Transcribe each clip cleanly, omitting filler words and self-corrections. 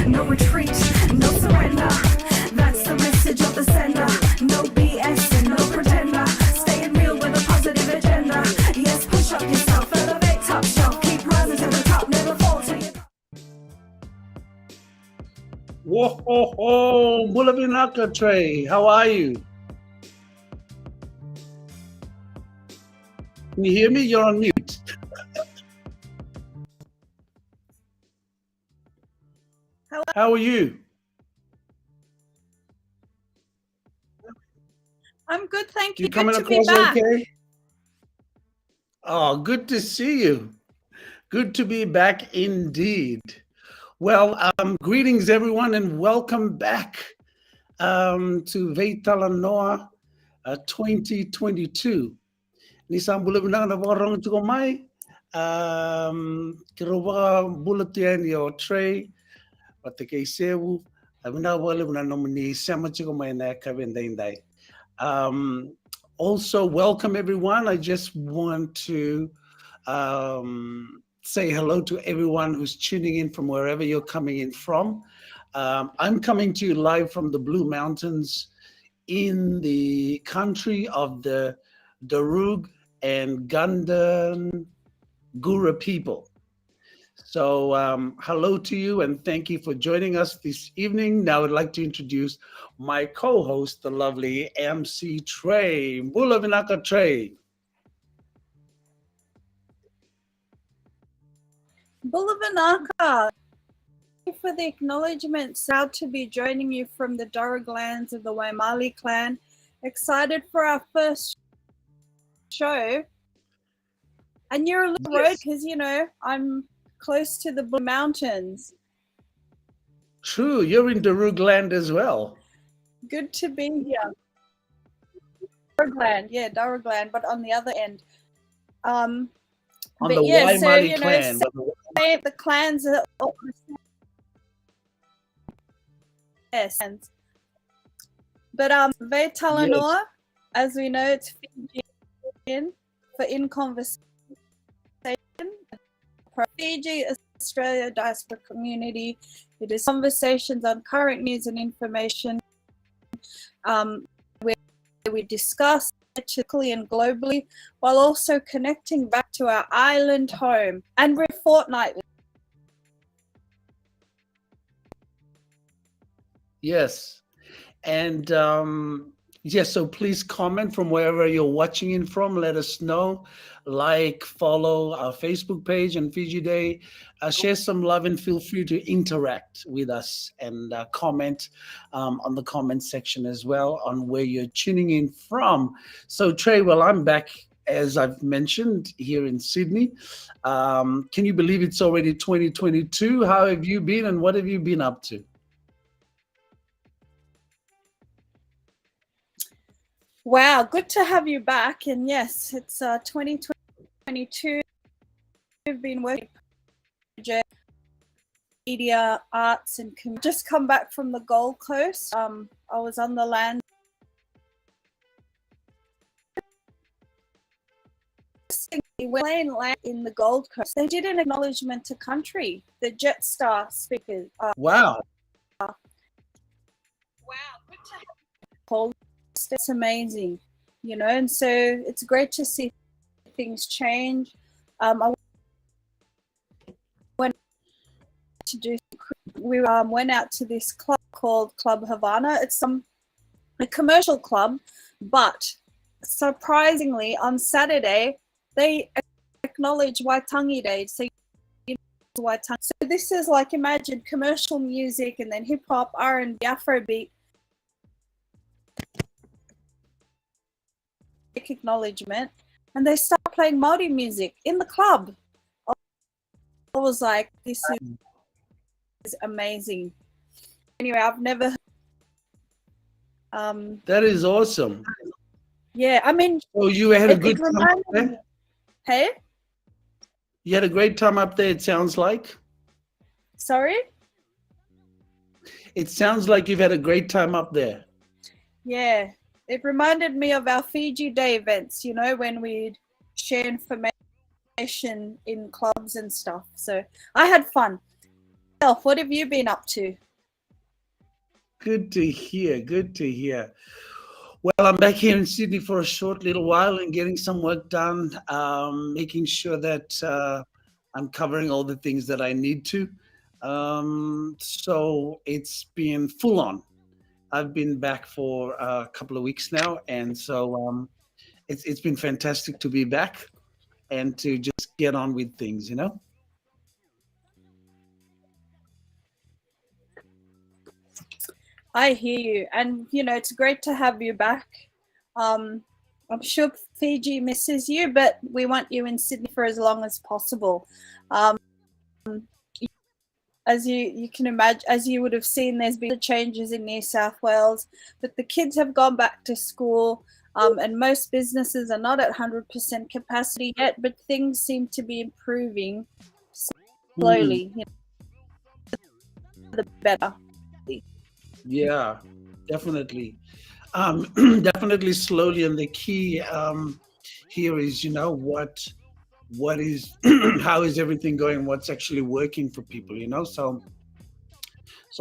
no retreat, no surrender. That's the message of the sender. No BS and no pretender. Staying real with a positive agenda. Yes, push up yourself, elevate top shelf. Keep rising to the top, never fall till you. Whoa, ho, ho, Bulavinaka Trey, how are you? Can you hear me? You're on mute. How are you? I'm good, thank you. You coming Good to be across back. okay? Oh, good to see you. Good to be back indeed. Well, greetings everyone and welcome back to VeiTalanoa 2022. Nisam bula binang na borong chuko mai. Kiroba bulatian yo Trey. Patike Sevu. Abina wale bina nomini sama chuko mai na kabendai. Also, welcome everyone. I just want to say hello to everyone who's tuning in from wherever you're coming in from. I'm coming to you live from the Blue Mountains in the country of the Darug and Gundan Gura people. So hello to you and thank you for joining us this evening. Now I'd like to introduce my co-host, the lovely MC Trey, Bulavinaka Trey. Bulavinaka, thank you for the acknowledgement. Proud to be joining you from the Darug lands of the Waimali clan. Excited for our first show. And you're a little road because, you know, I'm close to the Blue Mountains. True, you're in Darug land as well. Good to be here. Darug land, yeah, Darug land, but on the other end. On the Waimali clan. The clans are all the same. Yes. But VeiTalanoa, as we know, it's Fijian for in conversation. Fiji, Australia diaspora community. It is conversations on current news and information where we discuss politically and globally while also connecting back to our island home. And we're fortnightly. Yes. And yes, so please comment from wherever you're watching in from. Let us know. Like, follow our Facebook page on Fiji Day. Share some love and feel free to interact with us and comment on the comment section as well on where you're tuning in from. So Trey, well, I'm back, as I've mentioned, here in Sydney. Can you believe it's already 2022? How have you been and what have you been up to? Wow, good to have you back. And yes, it's 2022. We've been working on media, arts, and just come back from the Gold Coast. I was on the land. When land in the Gold Coast, they did an acknowledgement to country. The Jetstar speakers. Wow. Wow, good to have you. It's amazing, you know, and so it's great to see things change. I went to do. We went out to this club called Club Havana. It's a commercial club, but surprisingly, on Saturday they acknowledge Waitangi Day. So Waitangi. So this is like, imagine commercial music and then hip hop, R&B, Afrobeat. Acknowledgement, and they start playing Māori music in the club. I was like, this is amazing. Anyway, I've never that is awesome. Yeah, I mean, so you had a good time up there? Hey? You had a great time up there, it sounds like. Sorry? It sounds like you've had a great time up there. Yeah. It reminded me of our Fiji Day events, you know, when we'd share information in clubs and stuff. So I had fun. yourself, what have you been up to? Good to hear. Good to hear. Well, I'm back here in Sydney for a short little while and getting some work done, making sure that I'm covering all the things that I need to. So it's been full on. I've been back for a couple of weeks now, and so it's been fantastic to be back and to just get on with things, you know? I hear you, and it's great to have you back. I'm sure Fiji misses you, but we want you in Sydney for as long as possible. As you can imagine, as you would have seen, there's been changes in New South Wales, but the kids have gone back to school, and most businesses are not at 100% capacity yet, but things seem to be improving slowly. The better. Yeah, definitely. Definitely slowly. And the key here is, what is, how is everything going? What's actually working for people, So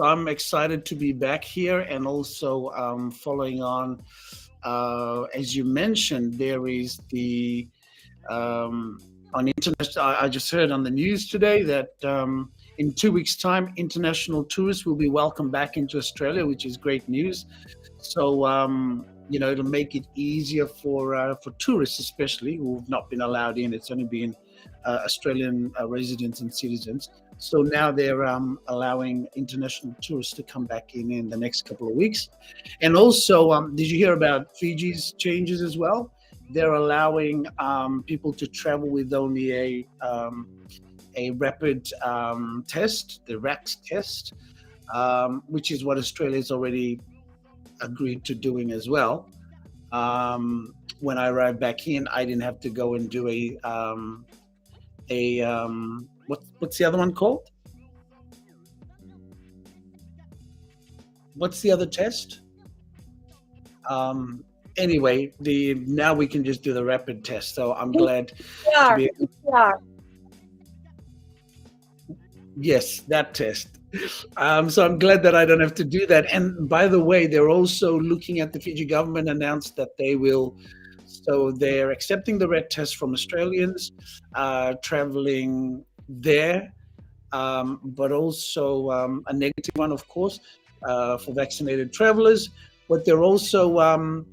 I'm excited to be back here, and also following on, as you mentioned, there is the on international. I just heard on the news today that in 2 weeks' time, international tourists will be welcomed back into Australia, which is great news. So it'll make it easier for tourists, especially who have not been allowed in. It's only been Australian residents and citizens. So now they're allowing international tourists to come back in the next couple of weeks. And also, did you hear about Fiji's changes as well? They're allowing people to travel with only a rapid test, the RAT test, which is what Australia's already agreed to doing as well. When I arrived back in, I didn't have to go and do what's the other one called? What's the other test? Anyway, now we can just do the rapid test. So I'm glad. Yes, that test. So I'm glad that I don't have to do that. And by the way, they're also looking at the Fiji government announced that they will. So they're accepting the red test from Australians traveling there, but also a negative one, of course, for vaccinated travelers. But they're also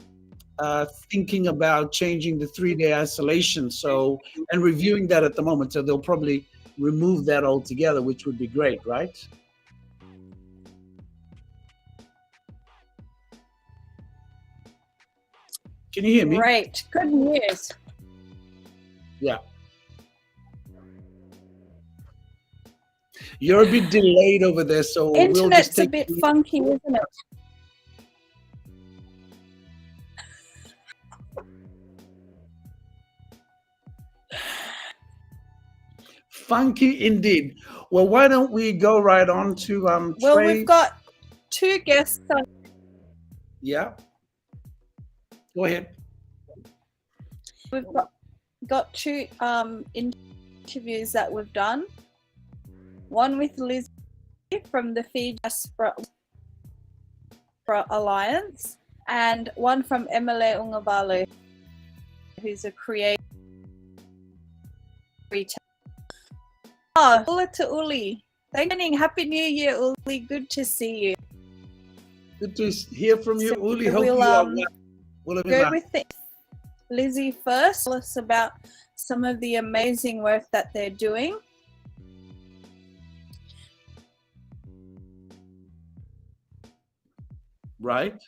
thinking about changing the 3-day isolation. So, and reviewing that at the moment. So they'll probably remove that altogether, which would be great, right? Can you hear me? Great. Good news. Yeah. You're a bit delayed over there, so we'll just Internet's a bit funky, isn't it? Funky indeed. Well, why don't we go right on to Trey? Well, we've got 2 guests on. Yeah. Go ahead. We've got 2 interviews that we've done. One with Liz from the Fiji Diaspora Alliance, and one from Emile Ungavalo, who's a creator. Oh, ula to Uli. Thank you. Happy New Year, Uli. Good to see you. Good to hear from you, Uli. So Hope you are well. Go with Lizzie first. Tell us about some of the amazing work that they're doing. Right.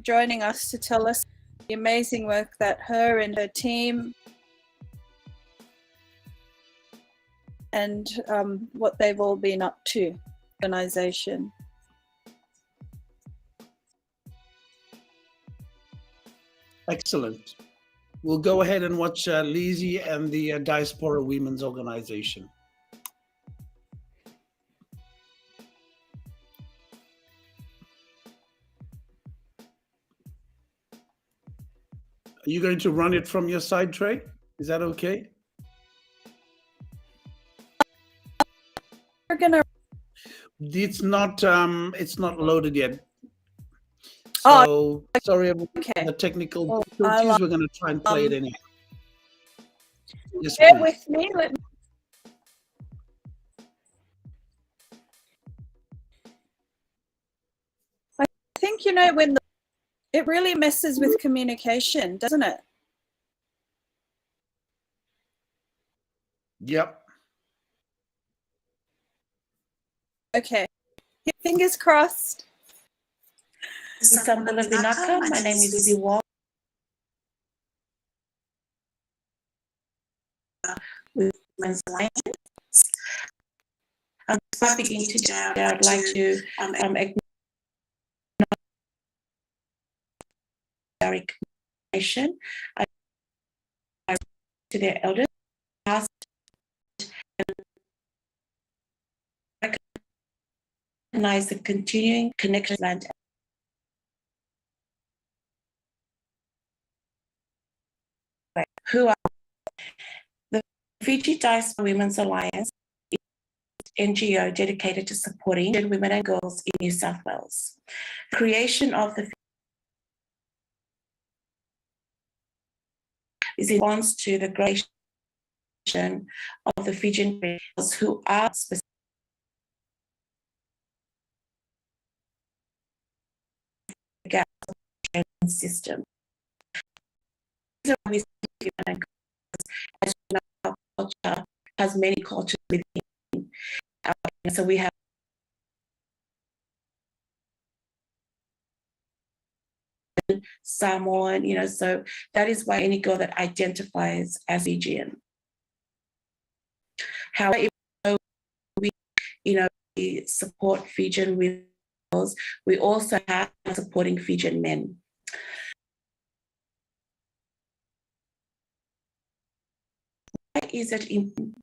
Joining us to tell us the amazing work that her and her team and what they've all been up to, organization. Excellent. We'll go ahead and watch Lizzie and the Diaspora Women's Organization. Are you going to run it from your side, Trey? Is that okay? We're gonna. It's not loaded yet. Oh, So sorry about okay. the technical Well, difficulties. We're going to try and play it anyway. Yes, Bear please. with me. I think when it really messes with communication, doesn't it? Yep. Okay. Fingers crossed. Responsibly, my name is Sevu Waqa with Women's Alliance. Before I begin today, I'd like to acknowledge our recognition to their elders, past, and recognize the continuing connection to land. Who are the Fiji Diaspora Women's Alliance, NGO dedicated to supporting women and girls in New South Wales. Creation of the is in response to the creation of the Fijian girls who are specific system. As you know, our culture has many cultures within. So we have Samoan, so that is why any girl that identifies as Fijian. However, we support Fijian girls, we also have supporting Fijian men. Why is it important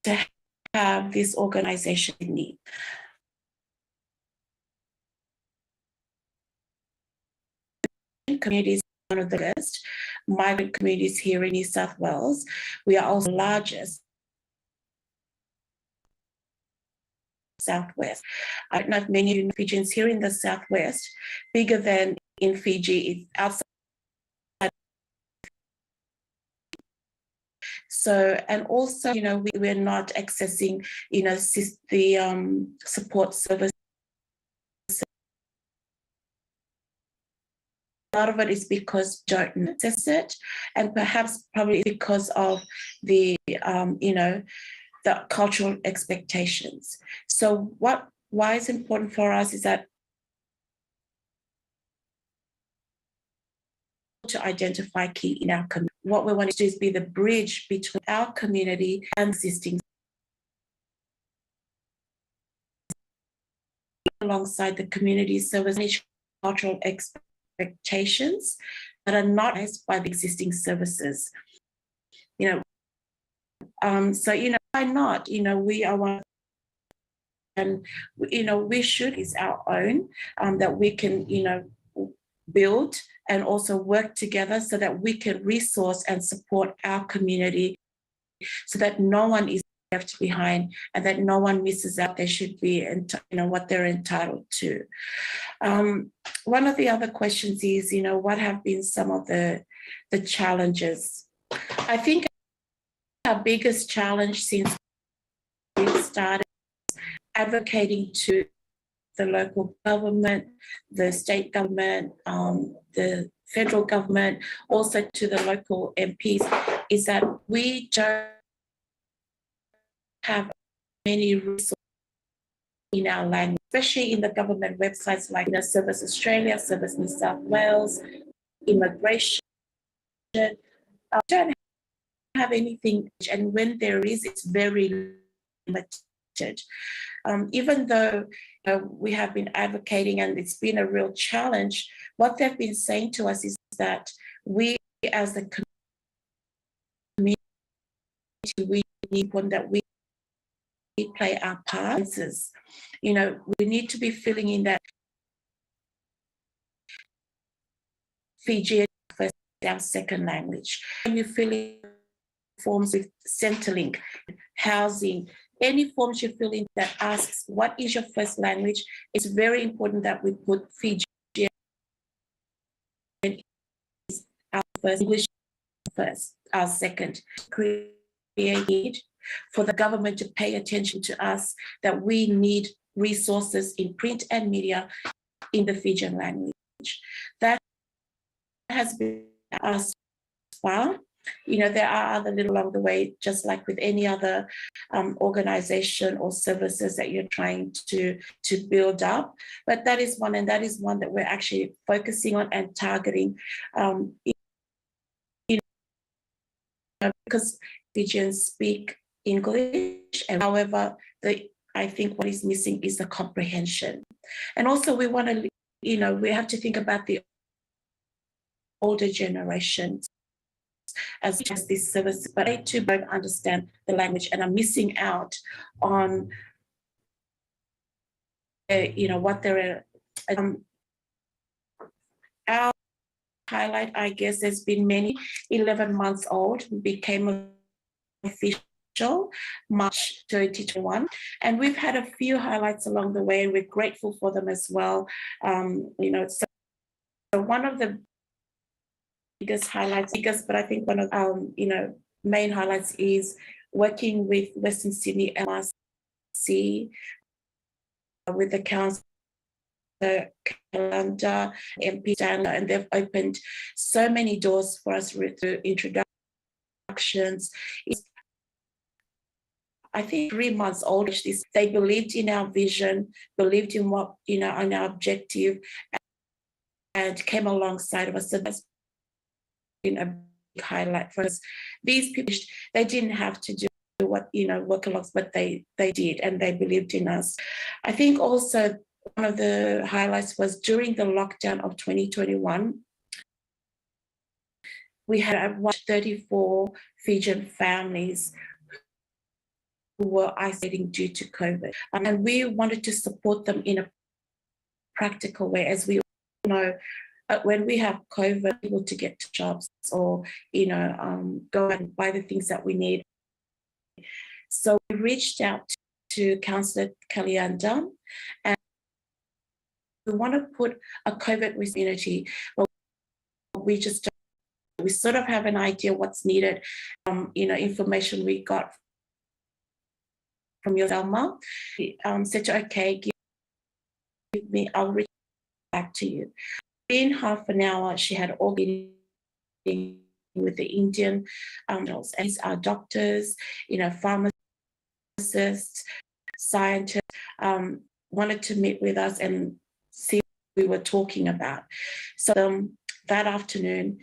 to have this organization in need? Communities, one of the biggest migrant communities here in New South Wales. We are also the largest Southwest. I don't know if many Fijians here in the Southwest, bigger than in Fiji, outside. So, and also, we're not accessing, the support services. A lot of it is because we don't access it, and perhaps probably because of the, the cultural expectations. So why it's important for us is that to identify key in our community. What we want to do is be the bridge between our community and existing alongside the community service cultural expectations that are not raised by the existing services. So why not? We are one, and we should is our own, that we can build and also work together so that we can resource and support our community so that no one is left behind and that no one misses out. They should be, what they're entitled to. One of the other questions is, what have been some of the challenges? I think our biggest challenge since we started advocating to the local government, the state government, the federal government, also to the local MPs, is that we don't have many resources in our language, especially in the government websites like Service Australia, Service New South Wales, Immigration. Don't have anything, and when there is, it's very limited. Even though we have been advocating and it's been a real challenge, what they've been saying to us is that we as the community, we need one that we play our parts. We need to be filling in that Fijian our second language. When you fill in forms with Centrelink, housing, any forms you fill in that asks what is your first language, it's very important that we put Fijian is our first, English first, our second. Create for the government to pay attention to us, that we need resources in print and media in the Fijian language. That has been us far. You know, there are other little along the way, just like with any other organization or services that you're trying to build up. But that is one, and that is one that we're actually focusing on and targeting. Because Fijians speak English, and however, I think what is missing is the comprehension. And also we want to, you know, we have to think about the older generations as this service, but they too don't understand the language and are missing out on, you know, what they're. Our highlight, I guess, has been many. 11 months old, became official March 2021, and we've had a few highlights along the way, and we're grateful for them as well. You know, so one of the biggest highlights, but I think one of you know, main highlights is working with Western Sydney MRC, with the council, calendar, MP Stanley, and they've opened so many doors for us through introductions. I think 3 months old, they believed in our vision, believed in what, you know, on our objective, and came alongside of us. So that's been a big highlight for us. These people, they didn't have to do what, you know, work along, but they did, and they believed in us. I think also one of the highlights was during the lockdown of 2021, we had 34 Fijian families who were isolating due to COVID. And we wanted to support them in a practical way. As we know, when we have COVID, able to get to jobs or, you know, go and buy the things that we need. So we reached out to Councillor Kalianda, and we want to put a COVID community, but we just don't. We sort of have an idea what's needed. You know, information we got from your Selma, said, okay, give me, I'll reach back to you. In half an hour, she had all been with the Indian and our doctors, you know, pharmacists, scientists, wanted to meet with us and see what we were talking about. So that afternoon,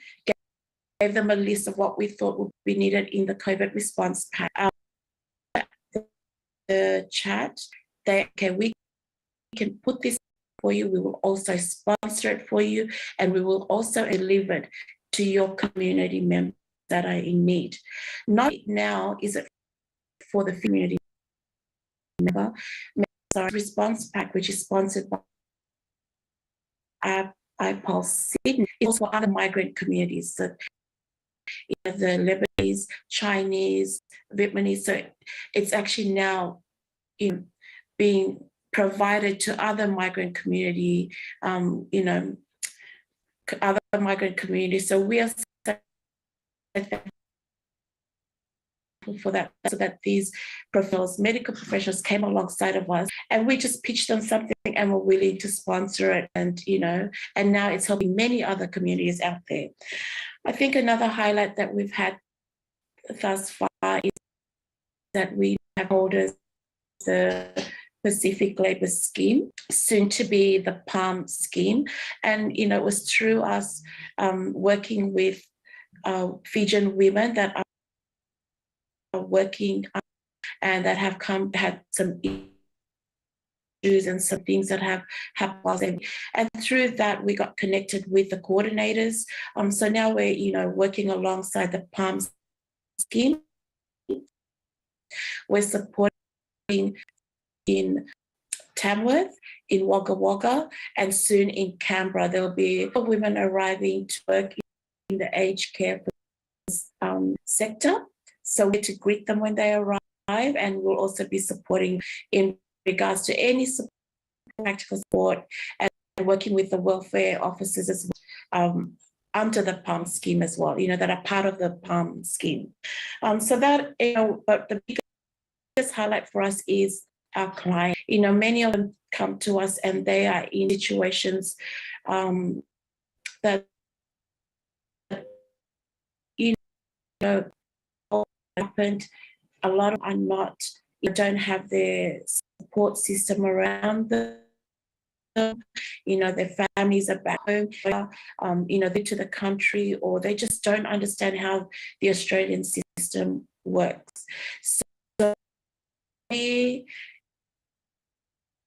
gave them a list of what we thought would be needed in the COVID response pack. The chat, we can put this for you. We will also sponsor it for you, and we will also deliver it to your community members that are in need. Not now is it for the community member. Our response pack, which is sponsored by iPulse Sydney, is also for other migrant communities. So, you know, the Lebanese, Chinese, Vietnamese. So it's actually now being provided to other migrant community, you know, other migrant communities. So we are thankful for that, so that these professionals, medical professionals, came alongside of us, and we just pitched them something and were willing to sponsor it, and, you know, and now it's helping many other communities out there. I think another highlight that we've had thus far is that we have holders the Pacific Labour Scheme, soon to be the PALM scheme. And, you know, it was through us working with Fijian women that are working and that have had some issues and some things that have happened. And through that, we got connected with the coordinators. So now we're, you know, working alongside the PALM scheme. We're supporting in Tamworth, in Wagga Wagga, and soon in Canberra. There'll be women arriving to work in the aged care sector. So we're to greet them when they arrive, and we'll also be supporting in regards to any practical support and working with the welfare officers as well, under the PALM scheme as well, that are part of the PALM scheme. So that, but the biggest highlight for us is our client. Many of them come to us and they are in situations that, happened. A lot of them are not, don't have their support system around them. Their families are back home, they're to the country, or they just don't understand how the Australian system works. So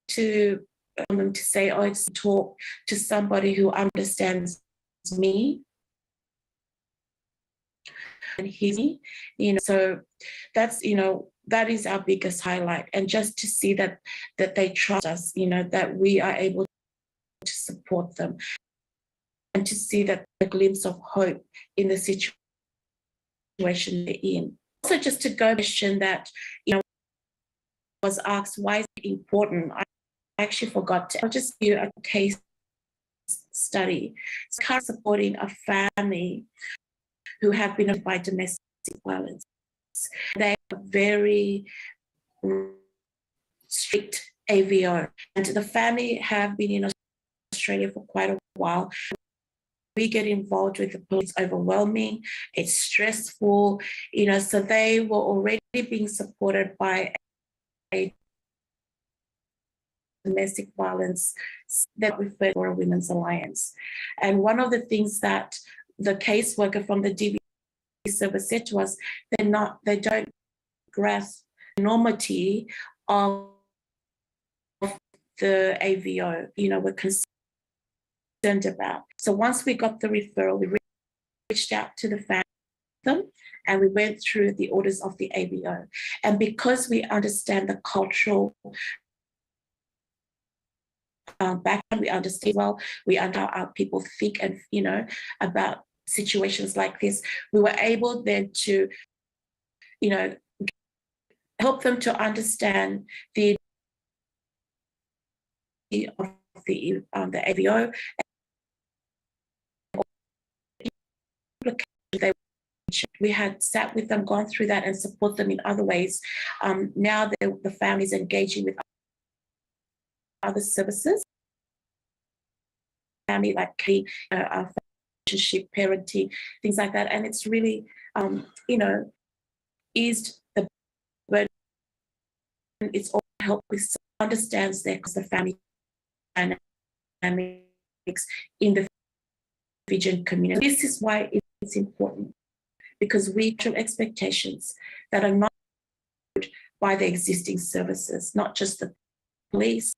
to them to say, oh, it's talk to somebody who understands me and hears me, so that's, that is our biggest highlight. And just to see that they trust us, that we are able to support them, and to see that a glimpse of hope in the situation they're in. Also, just to go question that, was asked, why is it important? I actually forgot to. I'll just give you a case study. It's currently supporting a family who have been affected by domestic violence. They are very strict AVO, and the family have been in Australia for quite a while. We get involved with the police, it's overwhelming, it's stressful, so they were already being supported by a domestic violence that we refer to a Women's Alliance. And one of the things that the caseworker from the DV service said to us, they don't grasp the enormity of the AVO, we're concerned about. So once we got the referral, we reached out to the family and we went through the orders of the AVO. And because we understand the cultural background, we understand well, we understand how our people think and, about situations like this, we were able then to, help them to understand the of the AVO. We had sat with them, gone through that, and support them in other ways. Now the family's engaging with other services, family like relationship, parenting, things like that, and it's really, eased the burden. It's all helped with understands the family dynamics in the Fijian community. This is why it's important, because we have expectations that are not by the existing services, not just the police,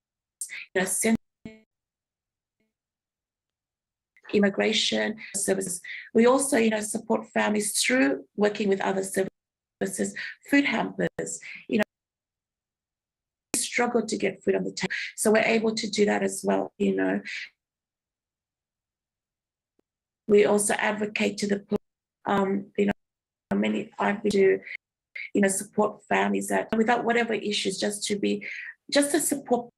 immigration services. We also, support families through working with other services, food hampers, struggle to get food on the table. So we're able to do that as well, We also advocate to the, many I do, support families that without whatever issues, just a support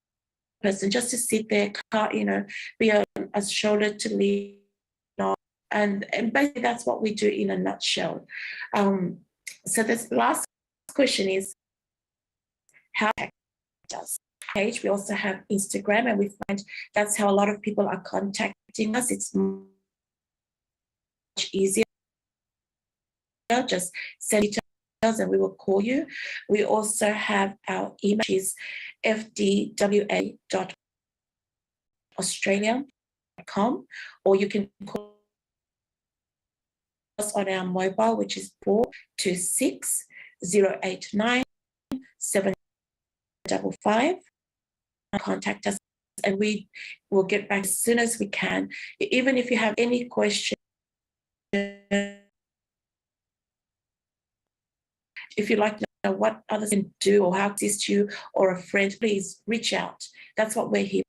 person, just to sit there, be a shoulder to lean on, and basically that's what we do in a nutshell. So this last question is how does page. We also have Instagram, and we find that's how a lot of people are contacting us. It's much easier. Just send details and we will call you. We also have our email, which is fdwa.australia.com, or you can call us on our mobile, which is 426 089 755. Contact us and we will get back as soon as we can. Even if you have any questions, if you'd like to know what others can do or how to assist you or a friend, please reach out. That's what we're here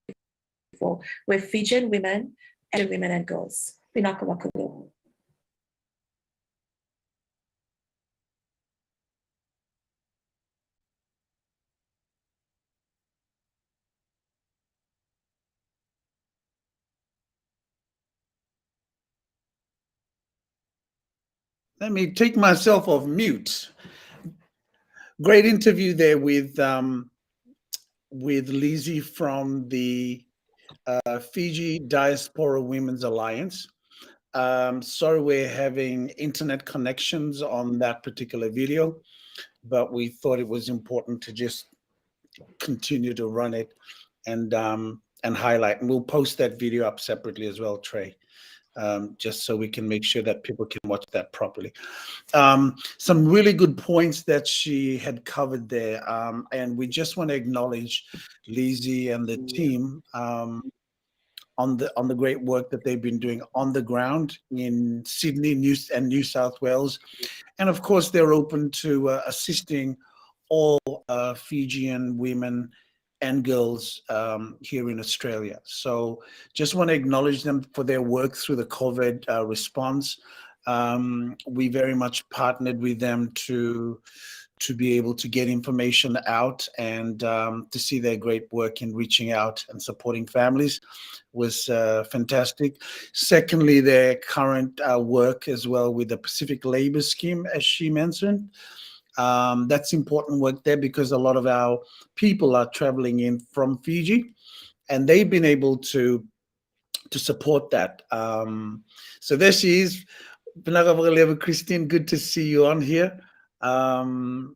for. We're Fijian women and girls. Let me take myself off mute. Great interview there with Lizzie from the Fiji Diaspora Women's Alliance. Sorry we're having internet connections on that particular video, but we thought it was important to just continue to run it and highlight. And we'll post that video up separately as well, Trey, just so we can make sure that people can watch that properly. Some really good points that she had covered there. And we just want to acknowledge Lizzie and the team on the great work that they've been doing on the ground in Sydney, New South Wales. And of course, they're open to assisting all Fijian women and girls here in Australia. So just want to acknowledge them for their work through the COVID response. We very much partnered with them to be able to get information out and to see their great work in reaching out and supporting families was fantastic. Secondly, their current work as well with the Pacific Labour Scheme, as she mentioned. That's important work there because a lot of our people are traveling in from Fiji and they've been able to support that. So there she is. Christine, good to see you on here. And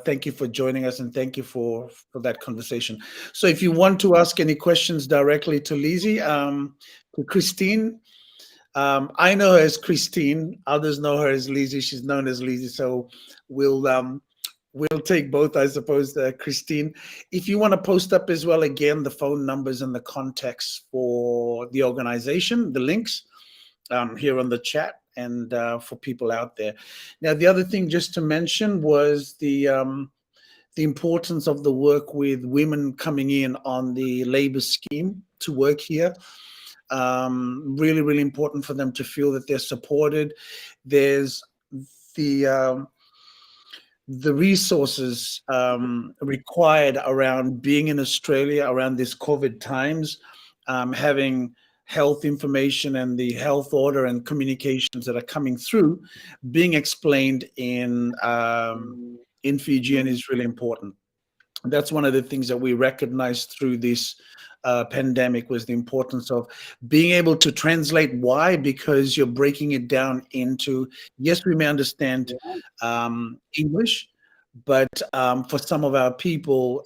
thank you for joining us and thank you for that conversation. So if you want to ask any questions directly to Lizzie, to Christine, I know her as Christine, others know her as Lizzie, she's known as Lizzie, so we'll take both, I suppose, Christine. If you want to post up as well, again, the phone numbers and the contacts for the organization, the links here on the chat and for people out there. Now, the other thing just to mention was the importance of the work with women coming in on the labor scheme to work here. Really, really important for them to feel that they're supported. There's the resources required around being in Australia around this COVID times, having health information and the health order and communications that are coming through being explained in Fijian is really important. That's one of the things that we recognized through this pandemic was the importance of being able to translate. Why? Because you're breaking it down into, yes, we may understand English, but for some of our people,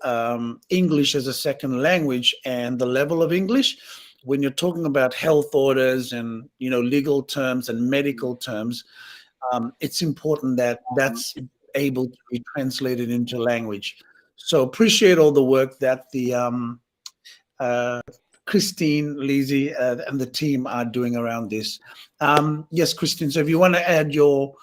English is a second language, and the level of English, when you're talking about health orders and legal terms and medical terms, it's important that that's able to be translated into language. So appreciate all the work that the Christine, Lizzie, and the team are doing around this. Yes, Christine, so if you want to add your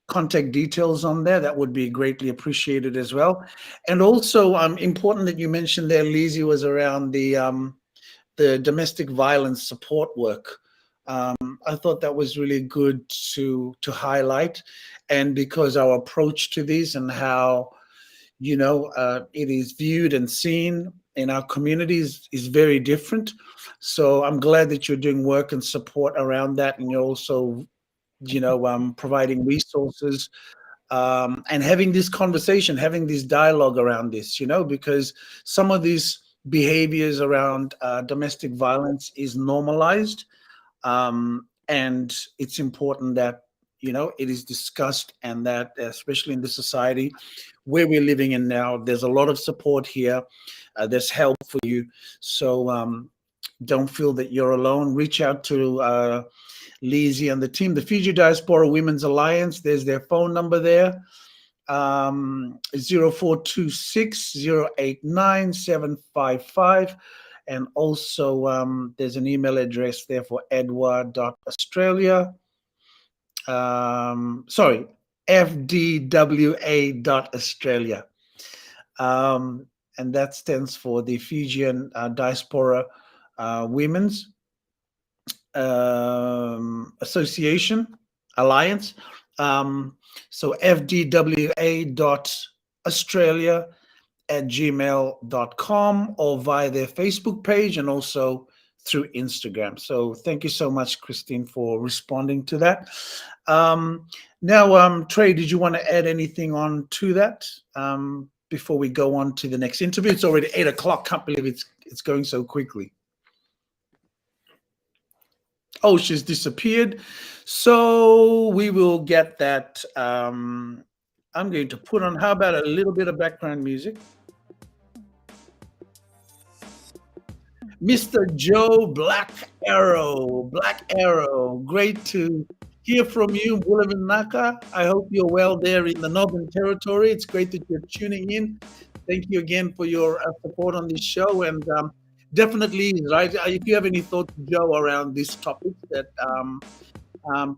contact details on there, that would be greatly appreciated as well. And also important that you mentioned there, Lizzie, was around the domestic violence support work. I thought that was really good to highlight, and because our approach to these and how it is viewed and seen in our communities is very different. So I'm glad that you're doing work and support around that, and you're also providing resources and having this conversation, having this dialogue around this, because some of these behaviors around domestic violence is normalized, and it's important that it is discussed, and that especially in the society where we're living in now, there's a lot of support here. There's help for you. So don't feel that you're alone. Reach out to Lizzie and the team, the Fiji Diaspora Women's Alliance. There's their phone number there, 0426 089 755. And also there's an email address there for edward.australia. fdwa.australia. And that stands for the Fijian Diaspora Women's Association Alliance. So fdwa.australia@gmail.com, or via their Facebook page and also through Instagram. So thank you so much, Christine, for responding to that. Now, Trey, did you want to add anything on to that before we go on to the next interview? It's already 8 o'clock. Can't believe it's going so quickly. Oh, she's disappeared. So we will get that. I'm going to put on, how about a little bit of background music? Mr. Joe Black Arrow, great to hear from you, Naka. I hope you're well there in the Northern Territory. It's great that you're tuning in. Thank you again for your support on this show. And definitely, right, if you have any thoughts, Joe, around this topic that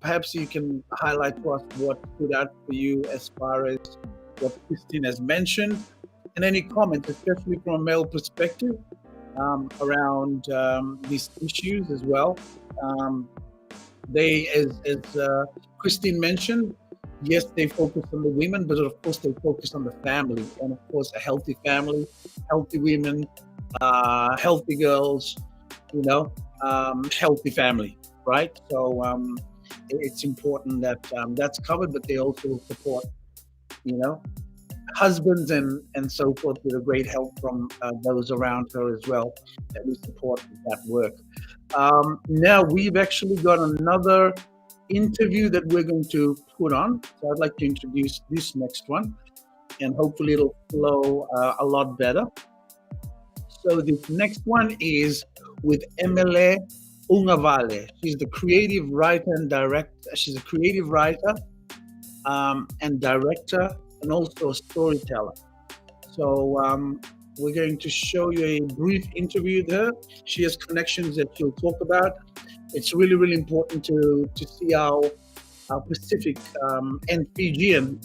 perhaps you can highlight to us what stood out for you as far as what Christine has mentioned, and any comments, especially from a male perspective, around these issues as well. They, as Christine mentioned, yes, they focus on the women, but of course they focus on the family, and of course a healthy family, healthy women, healthy girls, healthy family, right? So it's important that that's covered, but they also support, husbands and so forth, with a great help from those around her as well, that we support that work. Now we've actually got another interview that we're going to put on. So I'd like to introduce this next one, and hopefully it'll flow a lot better. So this next one is with Emile Ungavale. She's the creative writer and director. She's a creative writer and director, and also a storyteller. So we're going to show you a brief interview with her. She has connections that she'll talk about. It's really, really important to see our Pacific and Fijian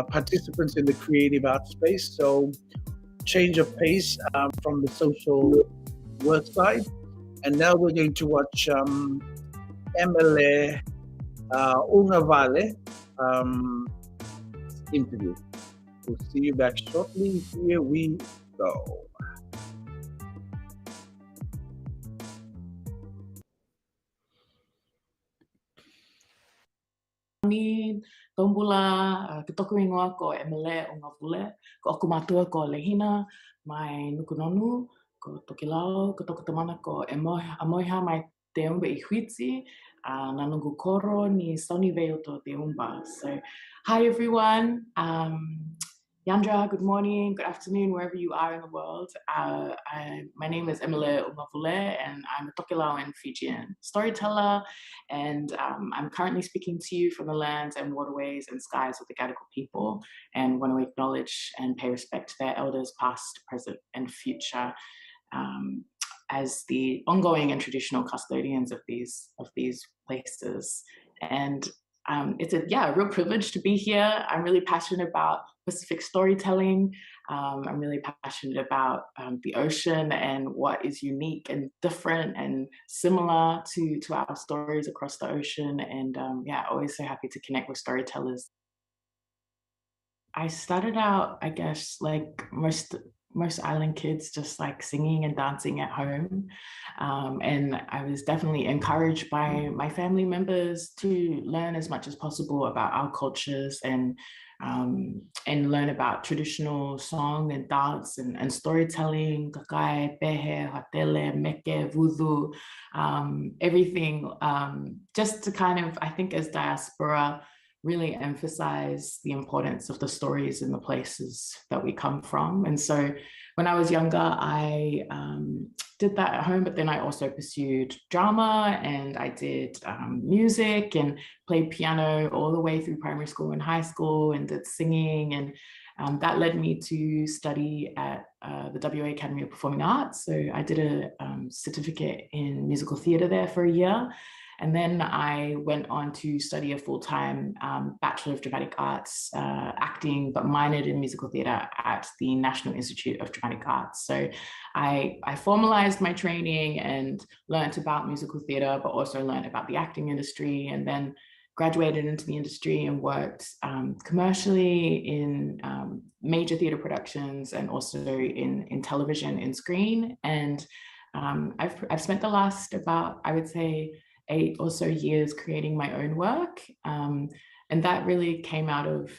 participants in the creative art space. So change of pace from the social work side. And now we're going to watch Emile Ungavale interview. We'll see you back shortly. Here we go. Ni tombula ke toku ingoa ko Emile Ungavale, ko oku matua ko lehina mai nukunonu, ko tokilao, ko toku tamana ko amoiha mai te umba I huitsi, nanungu koro ni soni veo to te umba. So, hi everyone. Yandra, good morning, good afternoon, wherever you are in the world. My name is Emile Ungavale, and I'm a Tokelauan Fijian storyteller, and I'm currently speaking to you from the lands and waterways and skies of the Gadigal people, and want to acknowledge and pay respect to their elders past, present, and future, as the ongoing and traditional custodians of these places. And it's a real privilege to be here. I'm really passionate about Pacific storytelling. I'm really passionate about the ocean and what is unique and different and similar to our stories across the ocean. And always so happy to connect with storytellers. I started out, I guess, like most island kids, just like singing and dancing at home. And I was definitely encouraged by my family members to learn as much as possible about our cultures and learn about traditional song and dance and storytelling, kakai, pehe, hatele, meke, vudu, everything, just to kind of, I think as diaspora, really emphasize the importance of the stories and the places that we come from. And so when I was younger, I did that at home, but then I also pursued drama, and I did music and played piano all the way through primary school and high school, and did singing. And that led me to study at the WA Academy of Performing Arts. So I did a certificate in musical theatre there for a year. And then I went on to study a full-time Bachelor of Dramatic Arts acting, but minored in musical theatre at the National Institute of Dramatic Arts. So I formalized my training and learned about musical theatre, but also learned about the acting industry, and then graduated into the industry and worked commercially in major theatre productions, and also in television, in screen. And I've spent the last about, I would say, 8 or so years creating my own work. And that really came out of,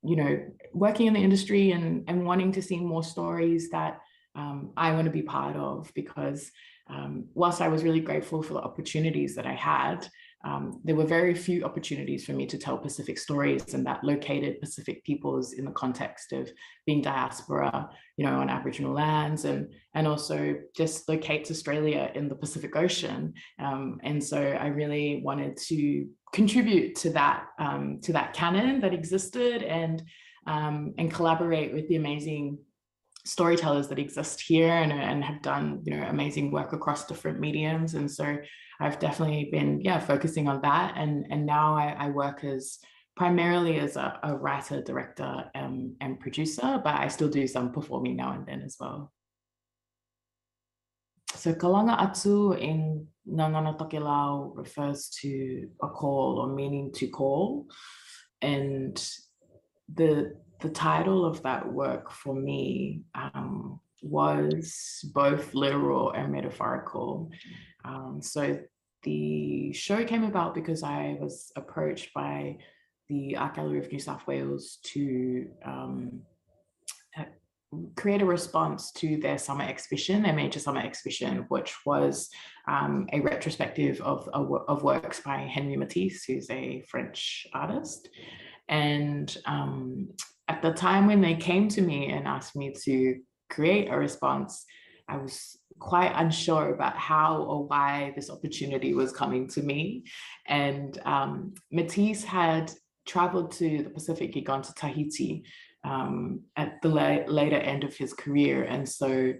you know, working in the industry and wanting to see more stories that I want to be part of, because whilst I was really grateful for the opportunities that I had, there were very few opportunities for me to tell Pacific stories, and that located Pacific peoples in the context of being diaspora, you know, on Aboriginal lands, and also just locates Australia in the Pacific Ocean. And so I really wanted to contribute to that canon that existed, and collaborate with the amazing storytellers that exist here and have done, you know, amazing work across different mediums. And so I've definitely been, focusing on that. And now I work primarily as a writer, director, and producer, but I still do some performing now and then as well. So kalanga atu in Ngangana Tokelau refers to a call, or meaning to call. And the title of that work for me was both literal and metaphorical. So the show came about because I was approached by the Art Gallery of New South Wales to create a response to their summer exhibition, their major summer exhibition, which was a retrospective of works by Henri Matisse, who's a French artist. And at the time when they came to me and asked me to create a response, I was quite unsure about how or why this opportunity was coming to me. And Matisse had traveled to the Pacific, he'd gone to Tahiti at the later end of his career. And so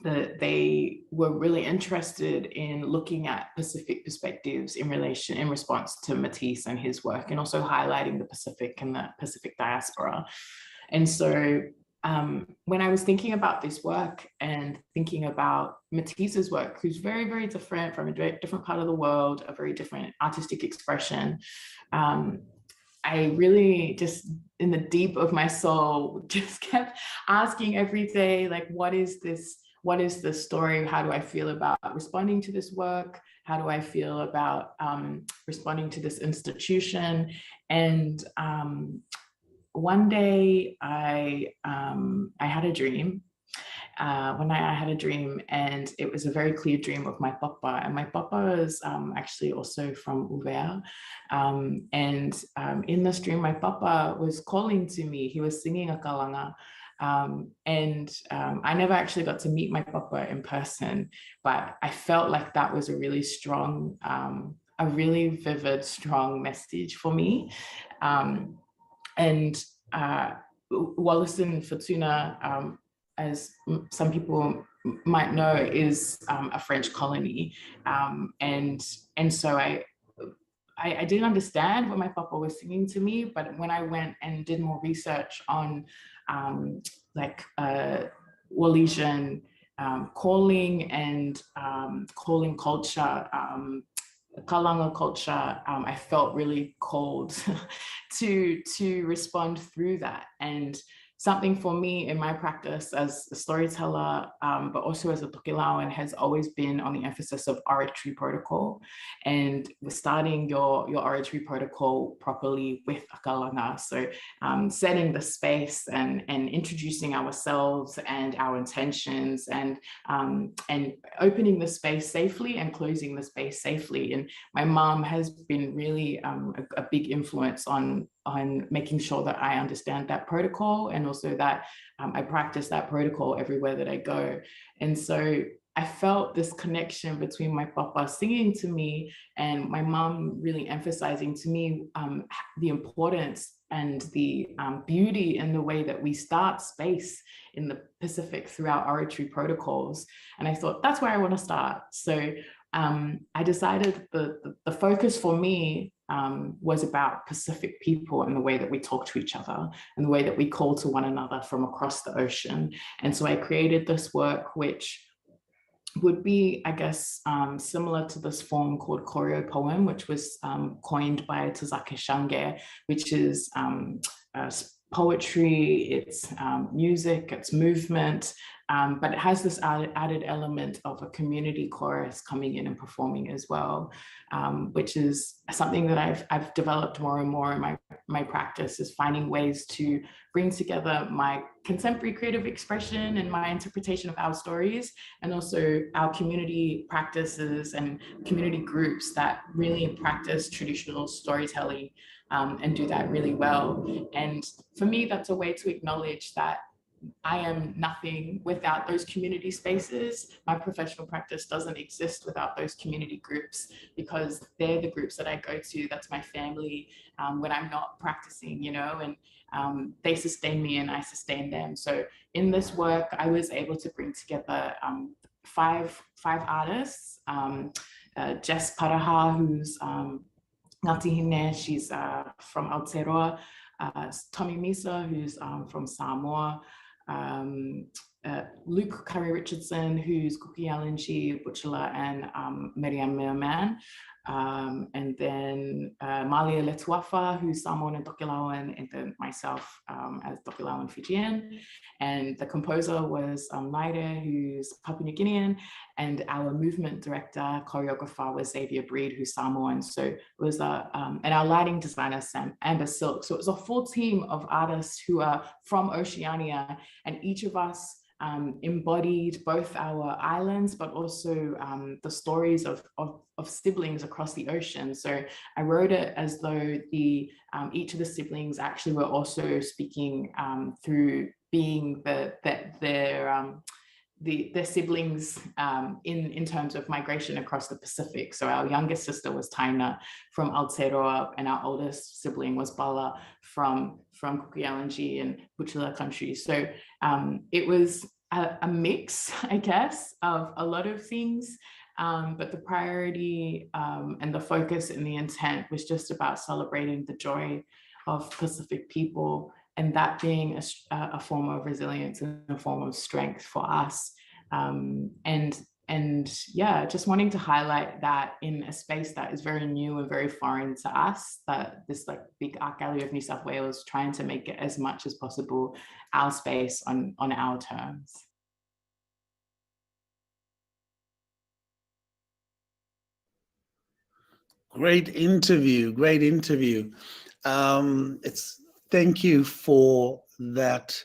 they were really interested in looking at Pacific perspectives in response to Matisse and his work, and also highlighting the Pacific and the Pacific diaspora. And so when I was thinking about this work and thinking about Matisse's work, who's very, very different from a very different part of the world, a very different artistic expression, I really just, in the deep of my soul, just kept asking every day, like, what is this? What is the story? How do I feel about responding to this work? How do I feel about responding to this institution? And one day I had a dream. One night I had a dream, and it was a very clear dream of my papa. And my papa is actually also from Uvea. And in this dream, my papa was calling to me. He was singing a kalanga. And I never actually got to meet my papa in person, but I felt like that was a really strong, a really vivid, strong message for me. And Walliston Futuna, as some people might know, is a French colony. And so I didn't understand what my papa was singing to me, but when I went and did more research on Wallisian calling and calling culture, kalanga culture, I felt really called to respond through that. And something for me in my practice as a storyteller, but also as a Tokelauan, has always been on the emphasis of oratory protocol, and starting your oratory protocol properly with a kalanga. So setting the space and introducing ourselves and our intentions, and opening the space safely and closing the space safely. And my mom has been really a big influence on making sure that I understand that protocol, and also that I practice that protocol everywhere that I go. And so I felt this connection between my papa singing to me and my mom really emphasizing to me the importance and the beauty in the way that we start space in the Pacific through our oratory protocols. And I thought, that's where I want to start. So I decided the focus for me was about Pacific people and the way that we talk to each other and the way that we call to one another from across the ocean. And so I created this work, which would be, I guess, similar to this form called choreo poem, which was coined by Tazake Shange, which is poetry, it's music, it's movement, But it has this added element of a community chorus coming in and performing as well, which is something that I've developed more and more in my practice, is finding ways to bring together my contemporary creative expression and my interpretation of our stories, and also our community practices and community groups that really practice traditional storytelling and do that really well. And for me, that's a way to acknowledge that I am nothing without those community spaces. My professional practice doesn't exist without those community groups, because they're the groups that I go to. That's my family when I'm not practicing, you know, and they sustain me and I sustain them. So in this work, I was able to bring together five artists. Jess Paraha, who's Ngati Hine, she's from Aotearoa. Tommy Misa, who's from Samoa. Luke Curry Richardson, who's Kuki Alanchi, Butchula, and Miriam Merman. And then Malia Letuafa, who's Samoan and Tokelauan, and then myself as Tokelauan Fijian. And the composer was Naire, who's Papua New Guinean, and our movement director, choreographer, was Xavier Breed, who's Samoan. So it was and our lighting designer, Sam Amber Silk. So it was a full team of artists who are from Oceania, and each of us embodied both our islands, but also the stories of siblings across the ocean. So I wrote it as though each of the siblings actually were also speaking through being their siblings in terms of migration across the Pacific. So our youngest sister was Taina from Aotearoa, and our oldest sibling was Bala from Kukialangi and Butchula country. So it was a mix, I guess, of a lot of things. But the priority and the focus and the intent was just about celebrating the joy of Pacific people, and that being a form of resilience and a form of strength for us. And yeah, just wanting to highlight that in a space that is very new and very foreign to us, that this like big art gallery of New South Wales, trying to make it as much as possible our space on our terms. Great interview. Thank you for that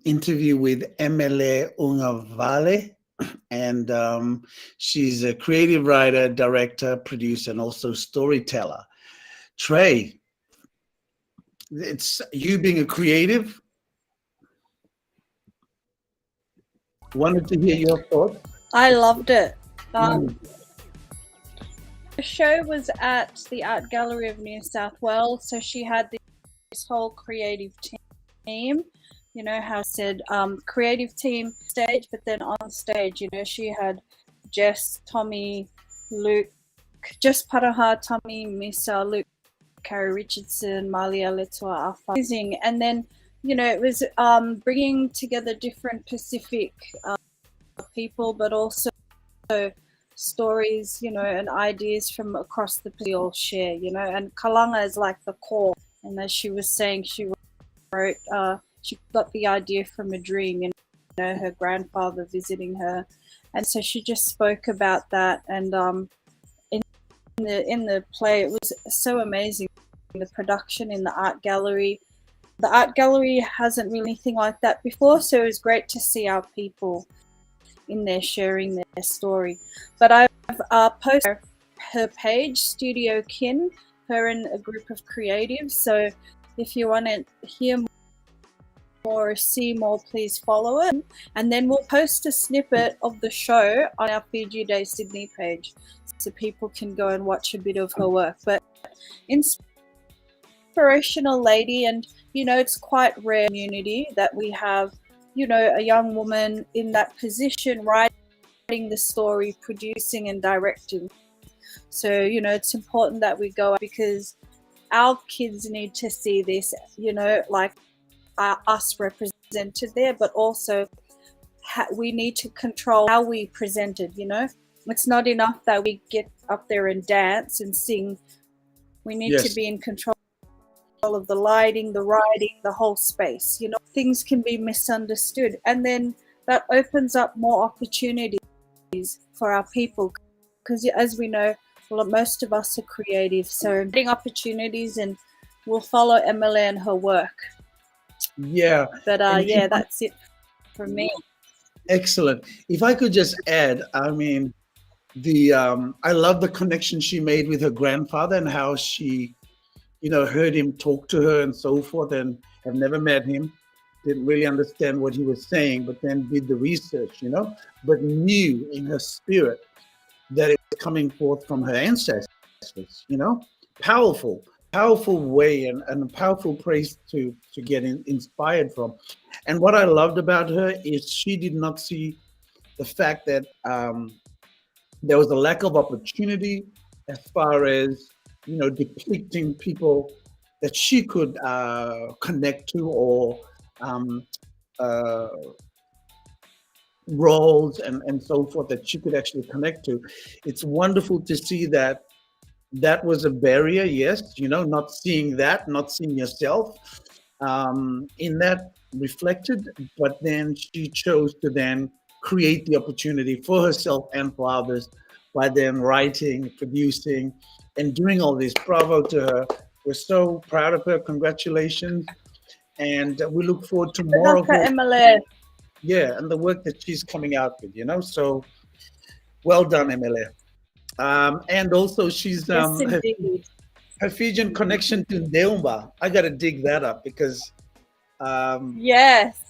interview with Emele Ungavale. And she's a creative writer, director, producer, and also storyteller. Trey, it's you being a creative. Wanted to hear your thoughts. I loved it. The show was at the Art Gallery of New South Wales, so she had this whole creative team. You know how I said creative team stage, but then on stage, you know, she had Jess, Tommy, Luke, Jess Paraha, Tommy, Misa, Luke, Carrie Richardson, Malia Letua, amazing. And then, you know, it was bringing together different Pacific people, but also stories, you know, and ideas from across the Pacific all share, you know, and Kalanga is like the core. And as she was saying, she wrote, she got the idea from a dream, you know, her grandfather visiting her. And so she just spoke about that. And in the play, it was so amazing. The production in the art gallery. The art gallery hasn't really anything like that before, so it was great to see our people in there sharing their story. But I've posted her page, Studio Kin, her and a group of creatives. So if you want to hear more or see more, please follow it. And then we'll post a snippet of the show on our Fiji Day Sydney page, so people can go and watch a bit of her work. But inspirational lady, and you know, it's quite rare community that we have, you know, a young woman in that position writing the story, producing and directing. So, you know, it's important that we go, because our kids need to see this, you know, like us represented there, but also we need to control how we present it, you know. It's not enough that we get up there and dance and sing. We need to be in control of the lighting, the writing, the whole space, you know. Things can be misunderstood. And then that opens up more opportunities for our people, because as we know, most of us are creative, so getting opportunities, and we'll follow Emily and her work. Yeah. But And yeah, that's it for me. excellent. If I could just add, I mean, I love the connection she made with her grandfather and how she, heard him talk to her and so forth, and have never met him, didn't really understand what he was saying, but then did the research, but knew in her spirit that it was coming forth from her ancestors, powerful, powerful way, and a powerful place to get inspired from. And what I loved about her is she did not see the fact that there was a lack of opportunity as far as depicting people that she could connect to, or uh, roles and so forth that she could actually connect to. It's wonderful to see that was a barrier, yes, not seeing that, not seeing yourself in that reflected, but then she chose to then create the opportunity for herself and for others by then writing, producing, and doing all this. Bravo to her. We're so proud of her. Congratulations. And we look forward to more of her. Emily. Yeah, and the work that she's coming out with, so well done, Emily. And also she's Yes, indeed. her Fijian connection to Ndeumba. I got to dig that up because yes,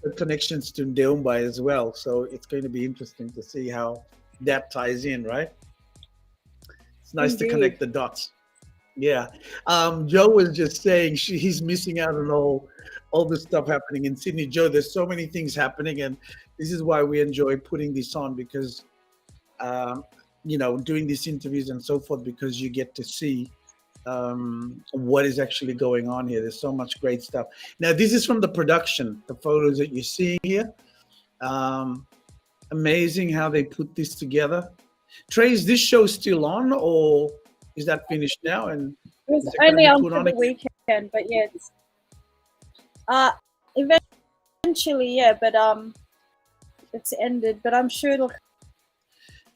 the connections to Ndeumba as well. So it's going to be interesting to see how that ties in, right? It's nice indeed. to connect the dots. Yeah. Joe was just saying he's missing out on all the stuff happening in Sydney. Joe, there's so many things happening, and this is why we enjoy putting this on, because doing these interviews and so forth, because you get to see what is actually going on here. There's so much great stuff. Now, this is from the production, the photos that you're seeing here. Amazing how they put this together. Trey, is this show still on, or is that finished now? And it was only on for the weekend, but yes. Eventually, yeah, but it's ended. But I'm sure it'll.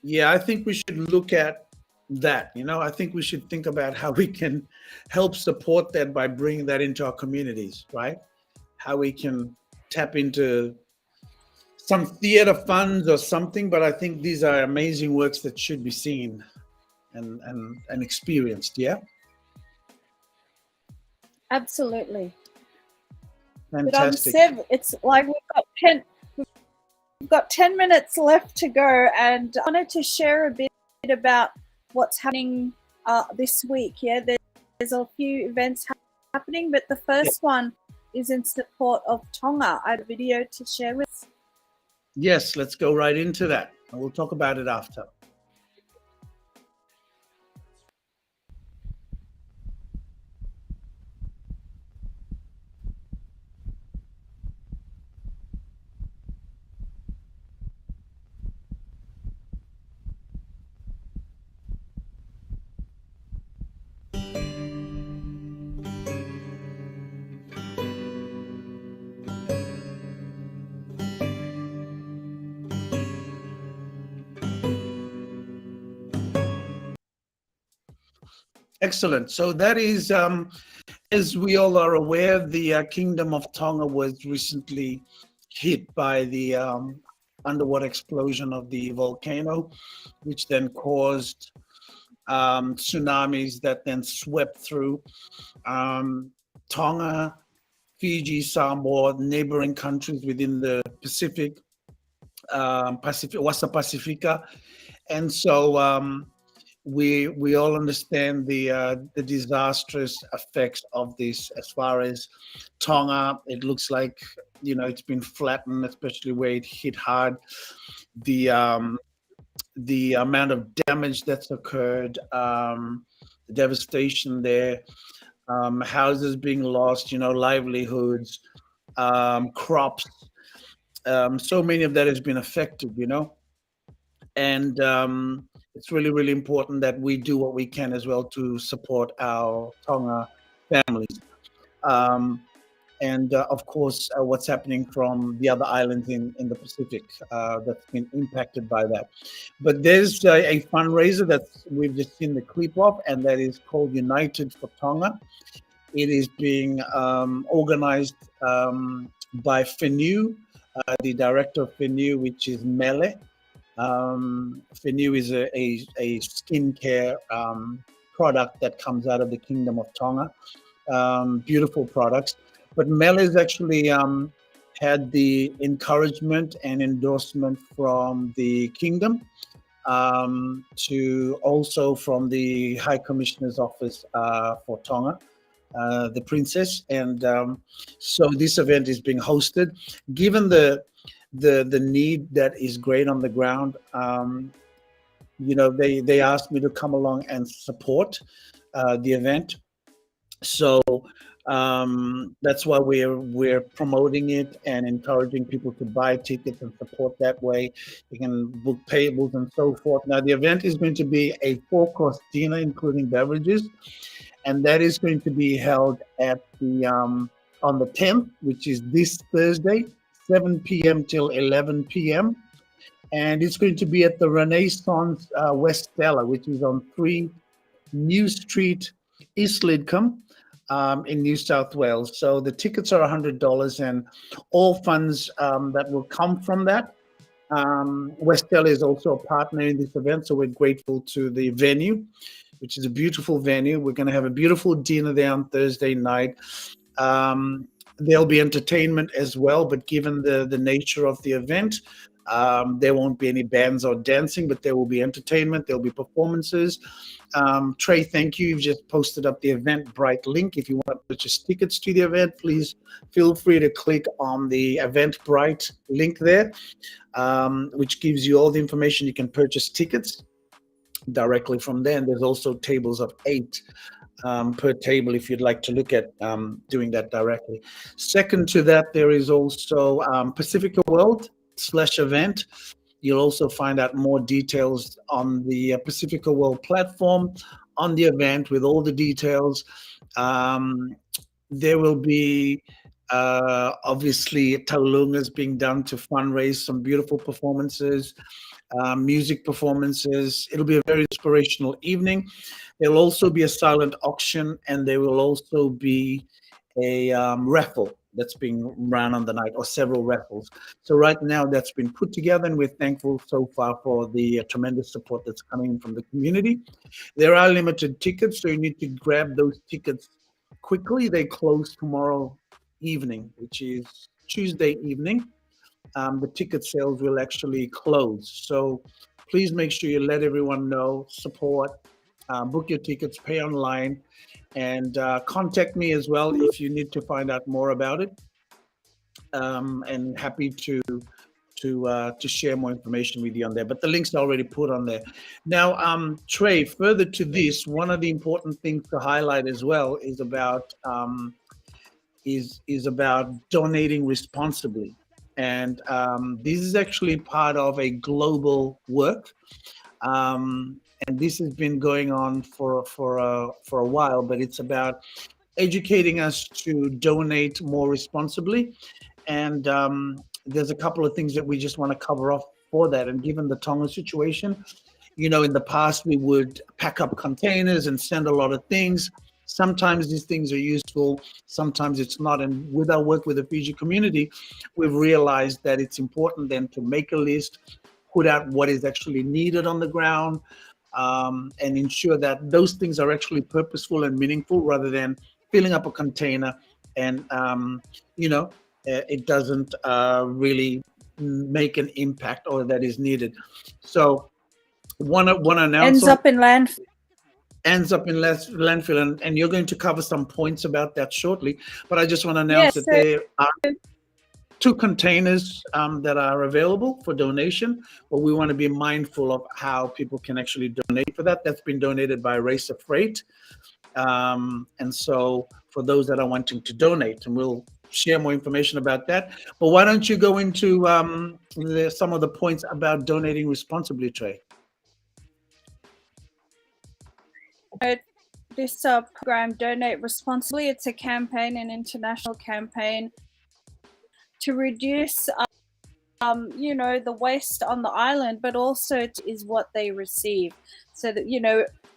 Yeah, I think we should look at that. I think we should think about how we can help support that by bringing that into our communities, right? How we can tap into some theater funds or something. But I think these are amazing works that should be seen and experienced. Yeah. Absolutely. Fantastic. But Sev, it's like we've got 10 minutes left to go, and I wanted to share a bit about what's happening this week. Yeah, there's a few events happening, but the first one is in support of Tonga. I have a video to share with. Yes, let's go right into that, and we'll talk about it after. Excellent. So that is, as we all are aware, the Kingdom of Tonga was recently hit by the underwater explosion of the volcano, which then caused tsunamis that then swept through Tonga, Fiji, Samoa, neighboring countries within the Pacific, Wasa Pacifica. And so we all understand the disastrous effects of this. As far as Tonga, it looks like it's been flattened, especially where it hit hard. The amount of damage that's occurred, the devastation there, houses being lost, livelihoods, crops. So many of that has been affected, and it's really, really important that we do what we can as well to support our Tonga families. and of course what's happening from the other islands in the Pacific that's been impacted by that. But there's a fundraiser that we've just seen the clip of, and that is called United for Tonga. It is being organized by FENU, the director of FENU, which is Mele. FENU is a skincare product that comes out of the Kingdom of Tonga. Beautiful products. But Mel has actually had the encouragement and endorsement from the Kingdom, to also from the High Commissioner's Office for Tonga, the Princess. And so this event is being hosted. Given the need that is great on the ground, you know, they asked me to come along and support the event. So that's why we're promoting it and encouraging people to buy tickets and support that way. You can book tables and so forth. Now the event is going to be a 4-course dinner, including beverages, and that is going to be held at the on the 10th, which is this Thursday, 7 p.m. till 11 p.m. And it's going to be at the Renaissance West Stella, which is on 3 New Street, East Lidcombe, in New South Wales. So the tickets are $100, and all funds that will come from that. West Stella is also a partner in this event, so we're grateful to the venue, which is a beautiful venue. We're going to have a beautiful dinner there on Thursday night. There'll be entertainment as well, but given the nature of the event, there won't be any bands or dancing, but there will be entertainment. There'll be performances. Trey, thank you. You've just posted up the Eventbrite link. If you want to purchase tickets to the event, please feel free to click on the Eventbrite link there, which gives you all the information. You can purchase tickets directly from there. And there's also tables of 8 per table if you'd like to look at doing that directly. Second to that, there is also Pacifica World/event. You'll also find out more details on the Pacifica World platform on the event with all the details. There will be obviously taulungas being done to fundraise, some beautiful performances, music performances. It'll be a very inspirational evening. There'll also be a silent auction, and there will also be a raffle that's being run on the night, or several raffles. So right now that's been put together, and we're thankful so far for the tremendous support that's coming in from the community. There are limited tickets, so you need to grab those tickets quickly. They close tomorrow evening, which is Tuesday evening. The ticket sales will actually close. So please make sure you let everyone know, support, book your tickets, pay online, and contact me as well if you need to find out more about it. And happy to share more information with you on there. But the links are already put on there. Now, Trey, further to this, one of the important things to highlight as well is about donating responsibly. And this is actually part of a global work. And this has been going on for a while, but it's about educating us to donate more responsibly. And there's a couple of things that we just want to cover off for that. And given the Tonga situation, you know, in the past we would pack up containers and send a lot of things. Sometimes these things are useful, sometimes it's not. And with our work with the Fiji community, we've realized that it's important then to make a list, put out what is actually needed on the ground, and ensure that those things are actually purposeful and meaningful, rather than filling up a container and you know, it doesn't really make an impact or that is needed. So one announcement Ends up in landfill. And you're going to cover some points about that shortly, but I just want to announce that there are 2 containers that are available for donation, but we want to be mindful of how people can actually donate for that. That's been donated by Racer Freight. And so for those that are wanting to donate, and we'll share more information about that. But why don't you go into some of the points about donating responsibly, Trey? this program, Donate Responsibly. It's a campaign, an international campaign to reduce, the waste on the island, but also is what they receive. So that,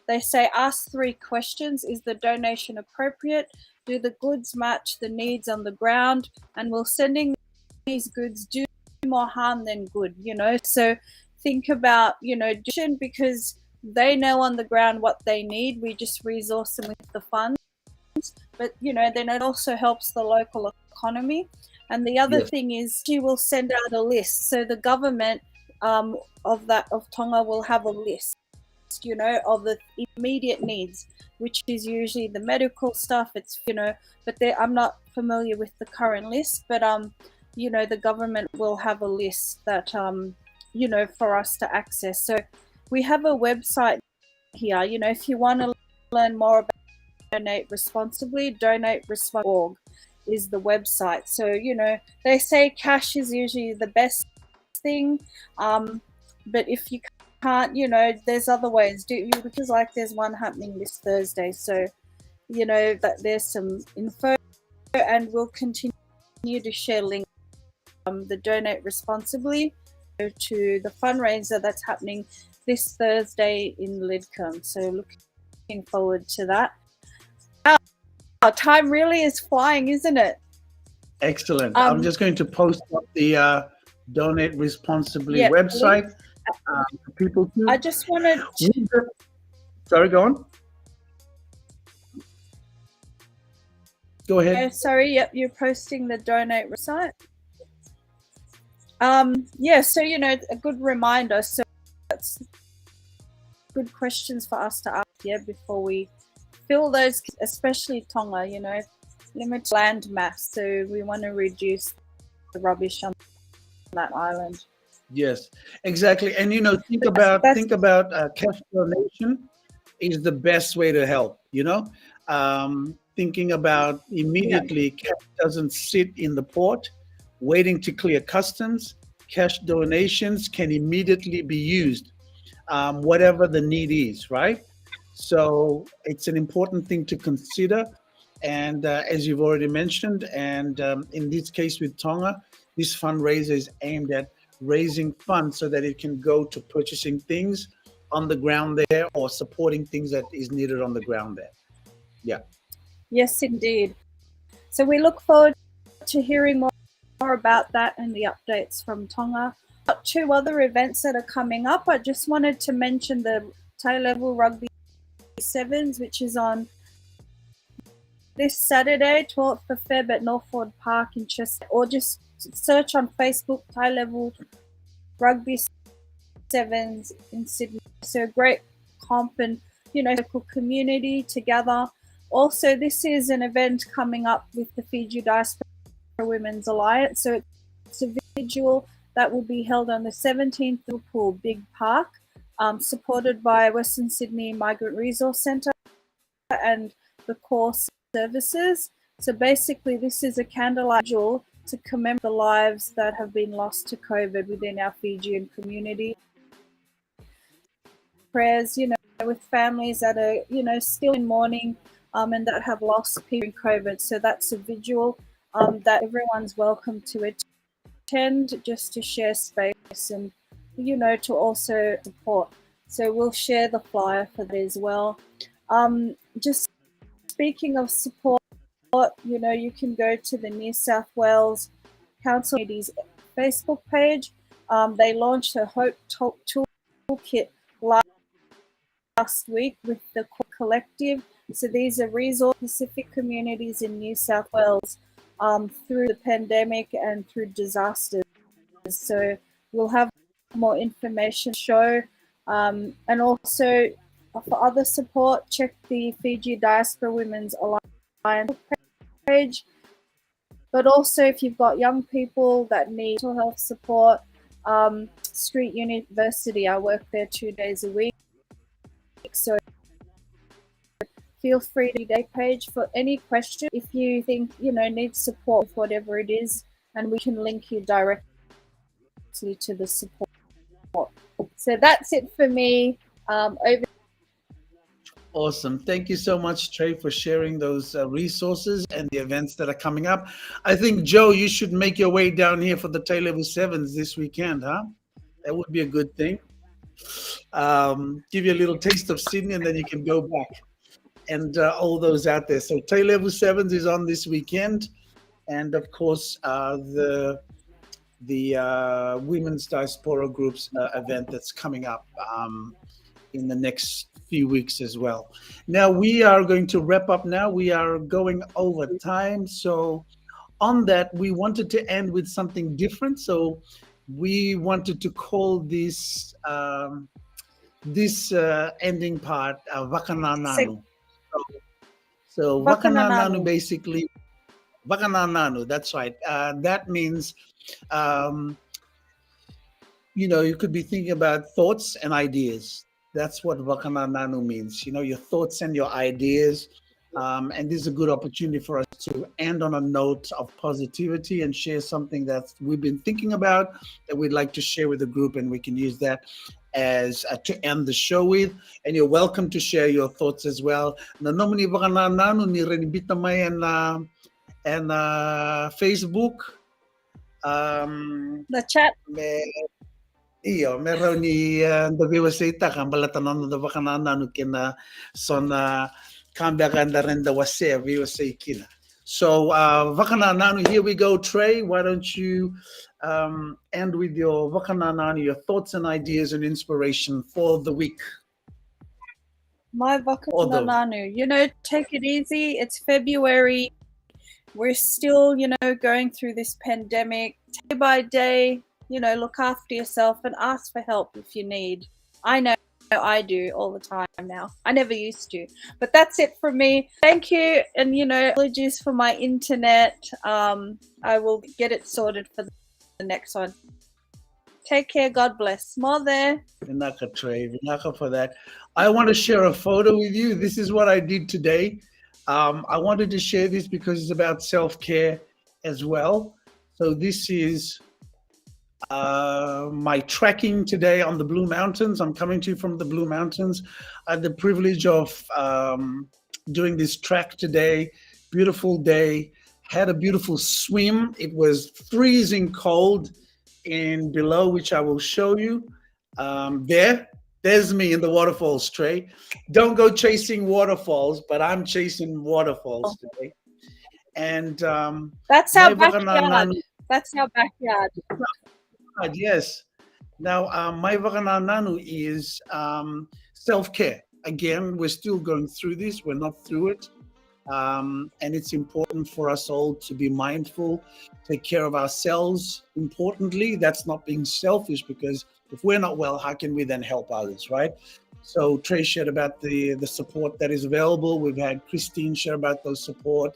they say, ask 3 questions. Is the donation appropriate? Do the goods match the needs on the ground? And will sending these goods do more harm than good? So think about, because they know on the ground what they need. We just resource them with the funds. But, then it also helps the local economy. And the other thing is she will send out a list. So the government of Tonga will have a list, of the immediate needs, which is usually the medical stuff. It's, but I'm not familiar with the current list, but, the government will have a list that, for us to access. So we have a website here, if you want to learn more about Donate Responsibly, donateresponsibly.org is the website. So, they say cash is usually the best thing. But if you can't, there's other ways. Because there's one happening this Thursday. So, that there's some info, and we'll continue to share links from the Donate Responsibly to the fundraiser that's happening this Thursday in Lidcombe. So looking forward to that. Our time really is flying, isn't it? Excellent. I'm just going to post up the Donate Responsibly website for people to. I just wanted to. Sorry, go on. Go ahead. Oh, sorry. Yep, you're posting the Donate website. So a good reminder. So that's good questions for us to ask before we fill those, especially Tonga, limited land mass. So we want to reduce the rubbish on that island. Yes, exactly. And think about cash donation is the best way to help. Thinking about immediately, cash doesn't sit in the port waiting to clear customs. Cash donations can immediately be used, whatever the need is, right? So it's an important thing to consider. And as you've already mentioned, and in this case with Tonga, this fundraiser is aimed at raising funds so that it can go to purchasing things on the ground there or supporting things that is needed on the ground there. Yeah. Yes, indeed. So we look forward to hearing more about that and the updates from Tonga. 2 other events that are coming up. I just wanted to mention the high-level rugby sevens, which is on this Saturday, 12th of Feb at Northford Park in Chester, or just search on Facebook, high-level rugby sevens in Sydney. So great comp and, local community together. Also, this is an event coming up with the Fiji Diaspora Women's Alliance. So it's a vigil that will be held on the 17th of April, Big Park, supported by Western Sydney Migrant Resource Centre and the core services. So basically, this is a candlelight vigil to commemorate the lives that have been lost to COVID within our Fijian community. Prayers, with families that are, still in mourning and that have lost people in COVID. So that's a vigil that everyone's welcome to attend, just to share space and, to also support. So we'll share the flyer for that as well. Just speaking of support, you can go to the New South Wales Council Committee's Facebook page. They launched a Hope Toolkit last week with the collective. So these are resource-specific communities in New South Wales through the pandemic and through disasters. So we'll have more information show. And also for other support, check the Fiji Diaspora Women's Alliance page. But also if you've got young people that need mental health support, Street University, I work there 2 days a week. So feel free to the page for any question if you think, need support with whatever it is, and we can link you directly to the support. So that's it for me. Over Awesome. Thank you so much, Trey, for sharing those resources and the events that are coming up. I think, Joe, you should make your way down here for the Tay Level 7s this weekend, huh? That would be a good thing. Give you a little taste of Sydney, and then you can go back. And all those out there. So Tay Level 7s is on this weekend. And of course, the Women's Diaspora Group's event that's coming up in the next few weeks as well. Now we are going to wrap up now. We are going over time. So on that, we wanted to end with something different. So we wanted to call this ending part Wakanananu. So Wakanananu basically, Wakanananu, that's right. That means, you could be thinking about thoughts and ideas. That's what Wakanananu means, your thoughts and your ideas. And this is a good opportunity for us to end on a note of positivity and share something that we've been thinking about that we'd like to share with the group, and we can use that as to end the show with. And you're welcome to share your thoughts as well. Nanomani Wakanananu ni renibita mai and Facebook. The chat. Meron ni ndabiwa sa ita kang balatanon na Wakanananu kina sona kambaganda rin da wase viwa sa ikina. So Wakanananu, here we go. Trey, why don't you end with your Wakanananu, your thoughts and ideas and inspiration for the week? My Wakanananu, take it easy. It's February. We're still, going through this pandemic day by day. Look after yourself and ask for help if you need. I know I do all the time now. I never used to. But that's it from me. Thank you. And, apologies for my internet. I will get it sorted for the next one. Take care. God bless. More there. Vinaka, Trey. Vinaka for that. I want to share a photo with you. This is what I did today. I wanted to share this because it's about self-care as well. So this is my trekking today on the Blue Mountains. I'm coming to you from the Blue Mountains. I had the privilege of doing this trek today. Beautiful day. Had a beautiful swim. It was freezing cold in below, which I will show you. There's me in the waterfalls, Trey. Don't go chasing waterfalls, but I'm chasing waterfalls today. And that's our backyard. That's our backyard. Yes. Now, my Wakanananu is self-care. Again, we're still going through this. We're not through it. And it's important for us all to be mindful, take care of ourselves. Importantly, that's not being selfish, because if we're not well, how can we then help others, right? So Trey shared about the support that is available. We've had Christine share about those support,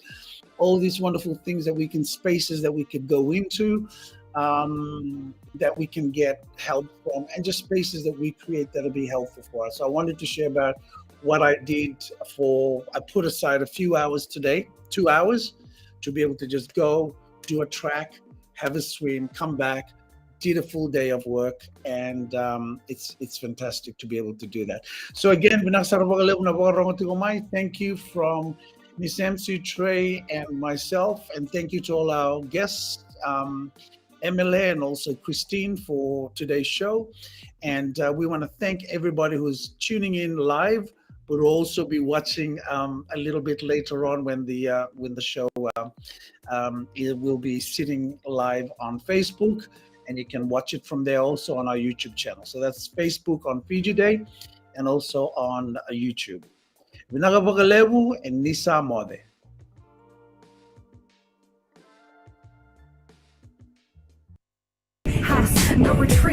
all these wonderful things that we can, spaces that we could go into, that we can get help from, and just spaces that we create that'll be helpful for us. So I wanted to share about what I did I put aside a few hours today, 2 hours, to be able to just go, do a track, have a swim, come back, did a full day of work, and it's fantastic to be able to do that. So again, thank you from Miss MC Trey and myself, and thank you to all our guests, MLA and also Christine, for today's show. And we want to thank everybody who's tuning in live, but also be watching a little bit later on when the show it will be sitting live on Facebook, and you can watch it from there also on our YouTube channel. So that's Facebook on Fiji Day and also on YouTube. Vinagapagalevu and Nisa Mode. No retreat.